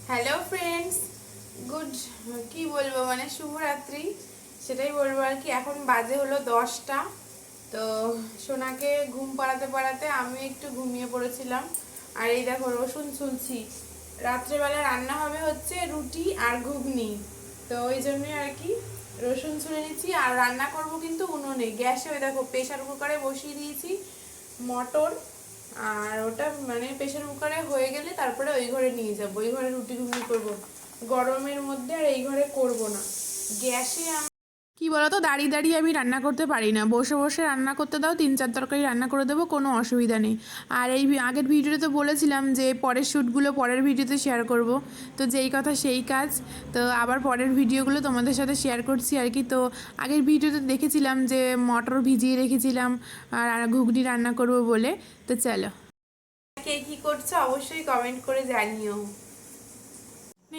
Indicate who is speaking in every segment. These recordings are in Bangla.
Speaker 1: হ্যালো ফ্রেন্ডস, গুড কি বলবো মানে শুভরাত্রি সেটাই বলবো আর কি। এখন বাজে হলো 10টা। তো সোনাকে ঘুম পাড়াতে পাড়াতে আমি একটু ঘুমিয়ে পড়েছিলাম। আর এই দেখো রসুন ছুলছি। রাত্রেবেলা রান্না হবে হচ্ছে রুটি আর ঘুগনি। তো ওই জন্যই আর কি রসুন ছুলে নিচ্ছি। আর রান্না করব কিন্তু উনুনে, গ্যাসে ওই দেখো প্রেশার কুকারে বসিয়ে দিয়েছি মটর। আর ওটা মানে প্রেশার কুকারে হয়ে গেলে তারপরে ওই ঘরে নিয়ে যাবো, ওই ঘরে রুটি ঘুগনি করবো গরমের মধ্যে। আর এই ঘরে করব না, গ্যাসে। কি বলতো, দাঁড়িয়ে দাঁড়িয়ে আমি রান্না করতে পারি না। বসে বসে রান্না করতে দাও, 3-4 তরকারি রান্না করে দেবো, কোনো অসুবিধা নেই। আর এই আগের ভিডিওতে তো বলেছিলাম যে পরের শ্যুটগুলো পরের ভিডিওতে শেয়ার করব। তো যেই কথা সেই কাজ। তো আবার পরের ভিডিওগুলো তোমাদের সাথে শেয়ার করছি আর কি। তো আগের ভিডিওতে দেখেছিলাম যে মটর ভিজিয়ে রেখেছিলাম আর ঘুগনি রান্না করব বলে। তো চলো, কে কী করছো অবশ্যই কমেন্ট করে জানিও।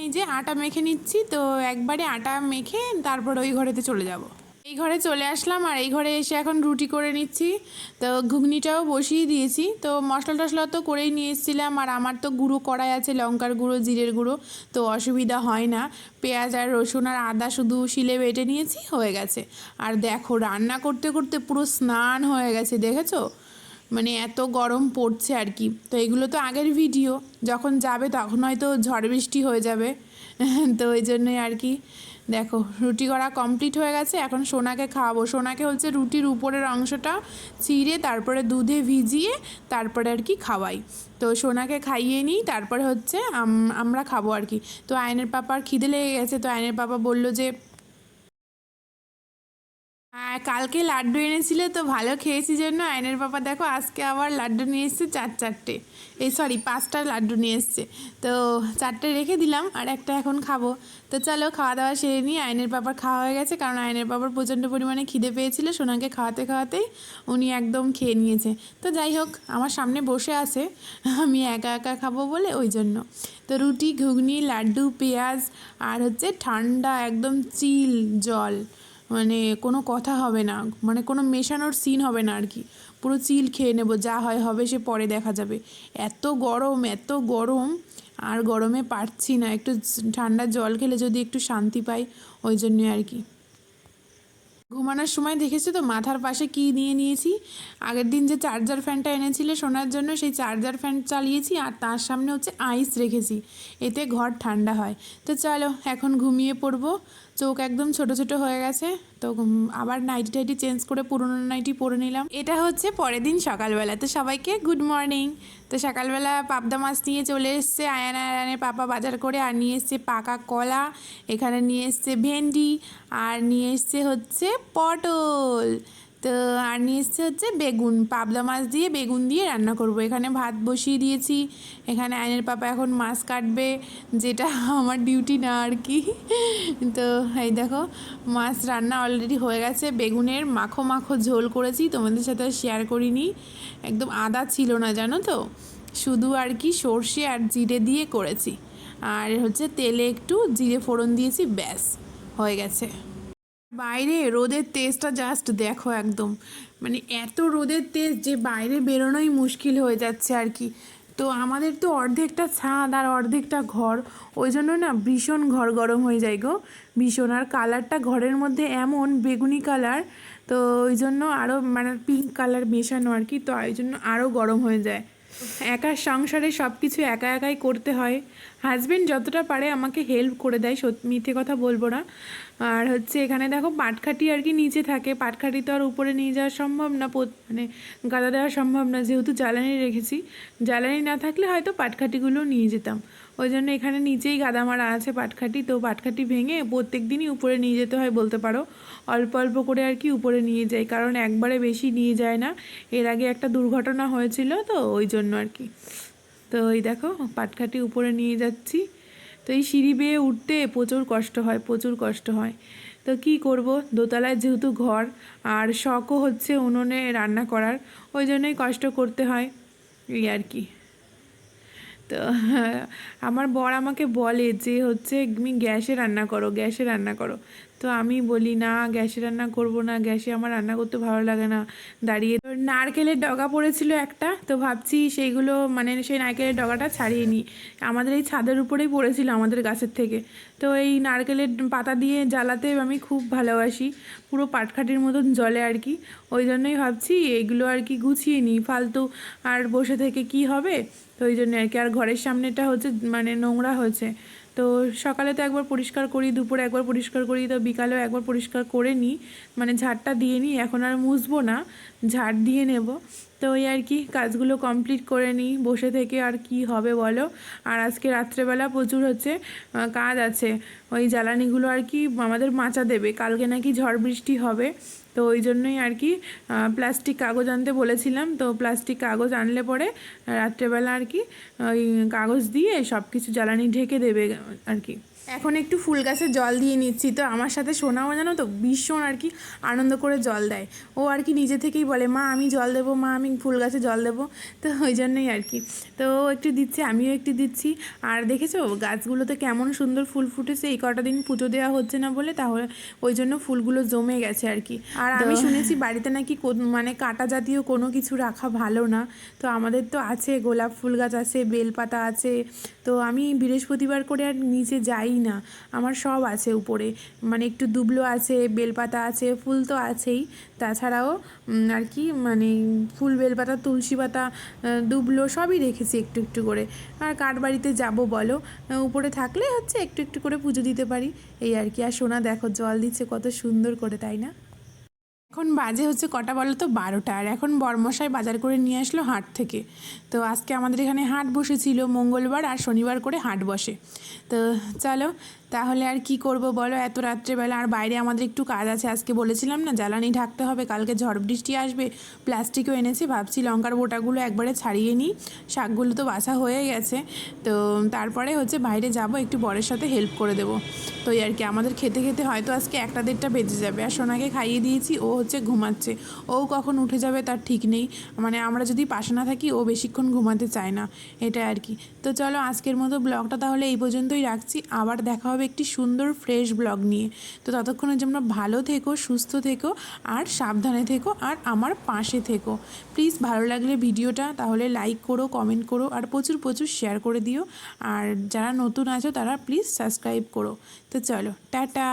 Speaker 1: এই যে আটা মেখে নিচ্ছি, তো একবারে আটা মেখে তারপর ওই ঘরেতে চলে যাব। এই ঘরে চলে আসলাম আর এই ঘরে এসে এখন রুটি করে নিচ্ছি। তো ঘুগনিটাও বসিয়ে দিয়েছি। তো মশলা টশলা তো করেই নিয়ে এসেছিলাম। আর আমার তো গুঁড়ো কড়াই আছে, লঙ্কার গুঁড়ো জিরের গুঁড়ো, তো অসুবিধা হয় না। পেঁয়াজ আর রসুন আর আদা শুধু শিলে বেটে নিয়েছি, হয়ে গেছে। আর দেখো রান্না করতে করতে পুরো স্নান হয়ে গেছে, দেখেছো? মানে এত গরম পড়ছে আর কি। তো এগুলো তো আগের ভিডিও, যখন যাবে তখন হয়তো ঝড় বৃষ্টি হয়ে যাবে। তো ওই জন্যই আর কি। দেখো রুটি করা কমপ্লিট হয়ে গেছে, এখন সোনাকে খাওয়াবো। সোনাকে হচ্ছে রুটির উপরের অংশটা চিড়ে তারপরে দুধে ভিজিয়ে তারপরে আর কি খাওয়াই। তো সোনাকে খাইয়ে নিই, তারপরে হচ্ছে আমরা খাবো আর কি। তো আয়নের পাপার খিদে লেগে গেছে, তো আয়নের পাপা বললো যে কালকে লাড্ডু এনেছিলে, তো ভালো খেয়েছি জন্য আয়নের পাপা দেখো আজকে আবার লাড্ডু নিয়ে এসছে 4-4টে। এই সরি 5টা লাড্ডু নিয়ে এসছে। তো 4টে রেখে দিলাম আর একটা এখন খাবো। তো চলো খাওয়া দাওয়া সেরে নিই। আয়নের পাপার খাওয়া হয়ে গেছে, কারণ আয়নের পাপার প্রচণ্ড পরিমাণে খিদে পেয়েছিল। সোনাকে খাওয়াতে খাওয়াতেই উনি একদম খেয়ে নিয়েছে। তো যাই হোক, আমার সামনে বসে আছে, আমি একা একা খাবো বলে ওই জন্য। তো রুটি ঘুগনি লাড্ডু পেঁয়াজ আর হচ্ছে ঠান্ডা একদম চিল জল, মানে কোনো কথা হবে না, মানে কোনো মেশানোর সিন হবে না আর কি। পুরো চিল খেয়ে নেবো, যা হয় হবে, সে পরে দেখা যাবে। এত গরম এত গরম, আর গরমে পারছি না। একটু ঠান্ডা জল খেলে যদি একটু শান্তি পাই, ওই জন্যই আর কি। ঘুমানোর সময় দেখেছো তো মাথার পাশে কি নিয়ে নিয়েছি? আগের দিন যে চার্জার ফ্যানটা এনেছিলে শোনার জন্য, সেই চার্জার ফ্যান চালিয়েছি। আর তার সামনে হচ্ছে আইস রেখেছি, এতে ঘর ঠান্ডা হয়। তো চলো এখন ঘুমিয়ে পড়বো। চোখ একদম ছোট ছোট হয়ে গেছে। তো আবার নাইটি টাইটি চেঞ্জ করে পুরোনো নাইটি পরে নিলাম। এটা হচ্ছে পরের দিন সকালবেলা। তো সবাইকে গুড মর্নিং। তো সকালবেলা পাবদা মাছ নিয়ে চলে এসছে আয়ানের পাপা বাজার করে। আর নিয়ে এসছে পাকা কলা, এখানে নিয়ে এসছে ভেন্ডি, আর নিয়ে এসছে হচ্ছে পটল। তো আর নিয়ে এসছে হচ্ছে বেগুন, পাবদা মাছ দিয়ে বেগুন দিয়ে রান্না করব। এখানে ভাত বসিয়ে দিয়েছি। এখানে আয়নের পাপা এখন মাছ কাটবে, যেটা আমার ডিউটি না আর কি। তো এই দেখো মাছ রান্না অলরেডি হয়ে গেছে। বেগুনের মাখো মাখো ঝোল করেছি, তোমাদের সাথে শেয়ার করিনি। একদম আদা ছিল না জানো তো, শুধু আর কি সর্ষে আর জিরে দিয়ে করেছি। আর হচ্ছে তেলে একটু জিরে ফোড়ন দিয়েছি, ব্যাস হয়ে গেছে। বাইরে রোদের তেজটা জাস্ট দেখো, একদম মানে এত রোদের তেজ যে বাইরে বেরোনোই মুশকিল হয়ে যাচ্ছে আর কি। তো আমাদের তো অর্ধেকটা ছাদ আর অর্ধেকটা ঘর, ওই জন্য না ভীষণ ঘর গরম হয়ে যায় গো, ভীষণ। আর কালারটা ঘরের মধ্যে এমন বেগুনি কালার, তো ওই জন্য আরও মানে পিঙ্ক কালার মেশানো আর কি, তো ওই জন্য আরও গরম হয়ে যায়। একা সংসারে সব কিছু একা একাই করতে হয়। হাজবেন্ড যতটা পারে আমাকে হেল্প করে দেয়, সত্যি মিথ্যে কথা বলবো না। আর হচ্ছে এখানে দেখো পাটখাটি আর কি নিচে থাকে, পাটখাটি তো আর উপরে নিয়ে যাওয়া সম্ভব না, মানে গাদা দেওয়া সম্ভব না, যেহেতু জ্বালানি রেখেছি। জ্বালানি না থাকলে হয়তো পাটখাটিগুলো নিয়ে যেতাম। ওই জন্য এখানে নিচেই গাদা মারা আছে পাটখাটি। তো পাটখাটি ভেঙে প্রত্যেক দিনই উপরে নিয়ে যেতে হয় বলতে পারো। অল্প অল্প করে আর কি উপরে নিয়ে যাই, কারণ একবারে বেশি নিয়ে যায় না। এর আগে একটা দুর্ঘটনা হয়েছিল, তো ওই জন্য আর কি। তো এই দেখো পাটখাটি উপরে নিয়ে যাচ্ছি। তো এই সিঁড়ি বেয়ে উঠতে প্রচুর কষ্ট হয়, প্রচুর কষ্ট হয়। তো কি করব, দোতলায় যেহেতু ঘর, আর শখও হচ্ছে উনুনে রান্না করার, ওই জন্যই কষ্ট করতে হয় এই আর কি। তো আমার বর আমাকে বলে যে হচ্ছে তুমি গ্যাসে রান্না করো, গ্যাসে রান্না করো। তো আমি বলি না, গ্যাসে রান্না করব না, গ্যাসে আমার রান্না করতে ভালো লাগে না দাঁড়িয়ে। তো নারকেলের ডগা পড়েছিল একটা, তো ভাবছি সেইগুলো মানে সেই নারকেলের ডগাটা ছাড়িয়ে নিই। আমাদের এই ছাদের উপরেই পড়েছিল আমাদের গাছের থেকে। তো এই নারকেলের পাতা দিয়ে জ্বালাতে আমি খুব ভালোবাসি, পুরো পাটখাটির মতন জ্বলে আর কি। ওই জন্যই ভাবছি এইগুলো আর কি গুছিয়ে নিই, ফালতু আর বসে থেকে কি হবে। তো ওই জন্য আর কি। আর ঘরের সামনেটা হচ্ছে মানে নোংরা হয়েছে, তো সকালে তো একবার পরিষ্কার করি, দুপুরে একবার পরিষ্কার করি, তো বিকালেও একবার পরিষ্কার করে নিই, মানে ঝাড়টা দিয়ে নিই। এখন আর মুছবো না, ঝাড় দিয়ে নেব। তো ওই আর কি কাজগুলো কমপ্লিট করে নিই, বসে থেকে আর কি হবে বলো। আর আজকে রাত্রেবেলা প্রচুর হচ্ছে কাজ আছে, ওই জ্বালানিগুলো আর কি আমাদের মাচা দেবে, কালকে নাকি ঝড় বৃষ্টি হবে। তো ওই জন্যই আর কি প্লাস্টিক কাগজ আনতে বলেছিলাম। তো প্লাস্টিক কাগজ আনলে পরে রাত্রেবেলা আর কি ওই কাগজ দিয়ে সব কিছু জ্বালানি ঢেকে দেবে আর কি। এখন একটু ফুল গাছে জল দিয়ে নিচ্ছি। তো আমার সাথে সোনাও জানো তো ভীষণ আর কি আনন্দ করে জল দেয়। ও আর কি নিজে থেকেই বলে মা আমি জল দেবো, মা আমি ফুল গাছে জল দেবো। তো ওই জন্যই আর কি। তো ও একটু দিচ্ছে, আমিও একটু দিচ্ছি। আর দেখেছো গাছগুলোতে কেমন সুন্দর ফুল ফুটেছে, এই কটা দিন পুজো দেওয়া হচ্ছে না বলে, তাহলে ওই জন্য ফুলগুলো জমে গেছে আর কি। আর আমি শুনেছি বাড়িতে নাকি মানে কাঁটা জাতীয় কোনো কিছু রাখা ভালো না। তো আমাদের তো আছে, গোলাপ ফুল গাছ আছে, বেলপাতা আছে। তো আমি বৃহস্পতিবার করে আর নিচে যাই না, আমার সব আছে উপরে, মানে একটু দুবলো আছে, বেলপাতা আছে, ফুল তো আছেই। তাছাড়াও আর কি মানে ফুল, বেলপাতা, তুলসী পাতা, দুবলো সবই রেখেছি একটু একটু করে। আর কার বাড়িতে যাব বলো, উপরে থাকলে হচ্ছে একটু একটু করে পুজো দিতে পারি, এই আর কি। আর সোনা দেখো জল দিচ্ছে কত সুন্দর করে, তাই না? এখন বাজে হচ্ছে কটা বলো তো, 12টা। আর এখন বরমশাই বাজার করে নিয়ে আসলো হাট থেকে। তো আজকে আমাদের এখানে হাট বসেছিল, মঙ্গলবার আর শনিবার করে হাট বসে। তো চলো তাহলে আর কি করব বলো এত রাত্রেবেলা। আর বাইরে আমাদের একটু কাজ আছে, আজকে বলেছিলাম না জ্বালানি ঢাকতে হবে, কালকে ঝড় বৃষ্টি আসবে। প্লাস্টিকও এনেছি, ভাবছি লঙ্কার বোটাগুলো একবারে ছাড়িয়ে নিই, শাকগুলো তো বাছা হয়ে গেছে। তো তারপরে হচ্ছে বাইরে যাব, একটু বরের সাথে হেল্প করে দেবো। তো এই আর কি আমাদের খেতে খেতে হয়তো আজকে 1টা 1:30 বেজে যাবে। আর সোনাকে খাইয়ে দিয়েছি, ও হচ্ছে ঘুমাচ্ছে। ও কখন উঠে যাবে তার ঠিক নেই, মানে আমরা যদি পাশে না থাকি ও বেশিক্ষণ ঘুমাতে চায় না, এটা আর কি। তো চলো আজকের মতো ব্লগটা তাহলে এই পর্যন্তই রাখছি, আবার দেখা হবে একটি সুন্দর ফ্রেশ ব্লগ নিয়ে। তো ততক্ষণের জন্য ভালো থেকো, সুস্থ থেকো, আর সাবধানে থেকো, আর আমার পাশে থেকো প্লিজ। ভালো লাগলে ভিডিওটা তাহলে লাইক করো, কমেন্ট করো, আর প্রচুর প্রচুর শেয়ার করে দিও। আর যারা নতুন আছো তারা প্লিজ সাবস্ক্রাইব করো। তো চলো টাটা।